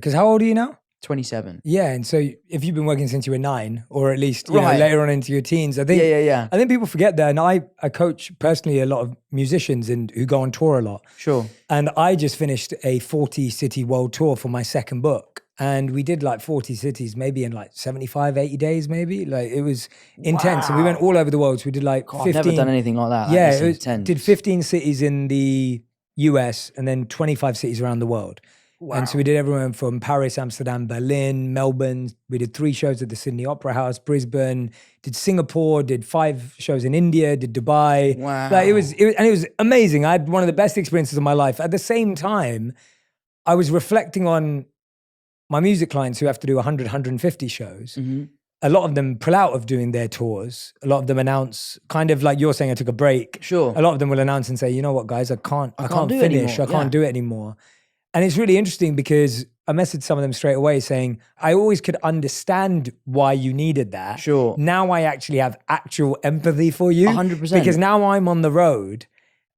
Because how old are you now? 27. Yeah, and so if you've been working since you were 9, or at least you know, Right. later on into your teens, I think Yeah. I think people forget that. And I coach personally a lot of musicians and who go on tour a lot. Sure. And I just finished a 40-city world tour for my second book. And we did like 40 cities, maybe in like 75, 80 days, maybe. Like it was intense. And we went all over the world. So we did like 15. I've never done anything like that. Yeah, That is intense. did 15 cities in the US and then 25 cities around the world. Wow. And so we did everywhere from Paris, Amsterdam, Berlin, Melbourne. We did 3 shows at the Sydney Opera House, Brisbane, did Singapore, did 5 shows in India, did Dubai. Wow. Like it was amazing. I had one of the best experiences of my life. At the same time, I was reflecting on my music clients who have to do 100, 150 shows. Mm-hmm. A lot of them pull out of doing their tours. A lot of them announce, kind of like you're saying, I took a break. Sure. A lot of them will announce and say, you know what, guys, I can't finish. I can't do it anymore. And it's really interesting because I messaged some of them straight away saying, I always could understand why you needed that. Sure. Now I actually have actual empathy for you. 100%. Because now I'm on the road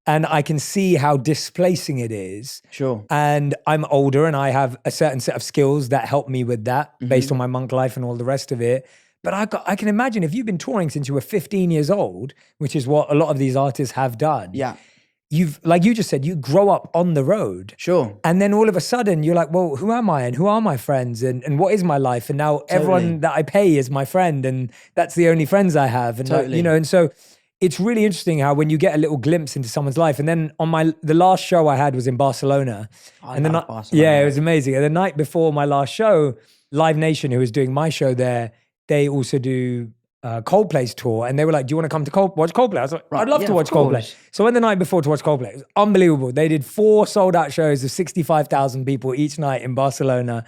and I can see how displacing it is. Sure. And I'm older and I have a certain set of skills that help me with that based on my monk life and all the rest of it. But I can imagine if you've been touring since you were 15 years old, which is what a lot of these artists have done. Yeah. You've, like you just said, you grow up on the road. Sure. And then all of a sudden you're like, well, who am I and who are my friends and what is my life? And now everyone that I pay is my friend and that's the only friends I have. And like, you know, and so it's really interesting how when you get a little glimpse into someone's life. And then on the last show I had was in Barcelona. I love Barcelona. Yeah, it was amazing. And the night before my last show, Live Nation, who was doing my show there, they also do Coldplay's tour, and they were like, do you want to come to watch Coldplay? I was like, I'd love to watch Coldplay. So I went the night before to watch Coldplay. It was unbelievable. They did 4 sold out shows of 65,000 people each night in Barcelona.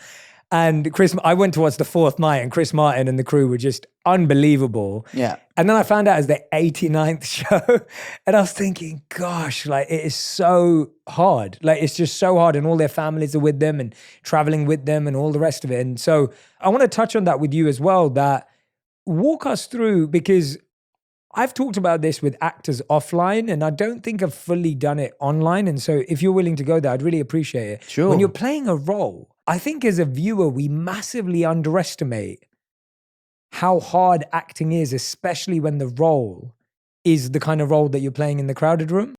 And I went to watch the 4th night, and Chris Martin and the crew were just unbelievable. Yeah. And then I found out it was their 89th show. And I was thinking, gosh, like it is so hard. Like it's just so hard. And all their families are with them and traveling with them and all the rest of it. And so I want to touch on that with you as well, that walk us through, because I've talked about this with actors offline and I don't think I've fully done it online. And so if you're willing to go there, I'd really appreciate it. Sure. When you're playing a role, I think as a viewer, we massively underestimate how hard acting is, especially when the role is the kind of role that you're playing in the crowded room.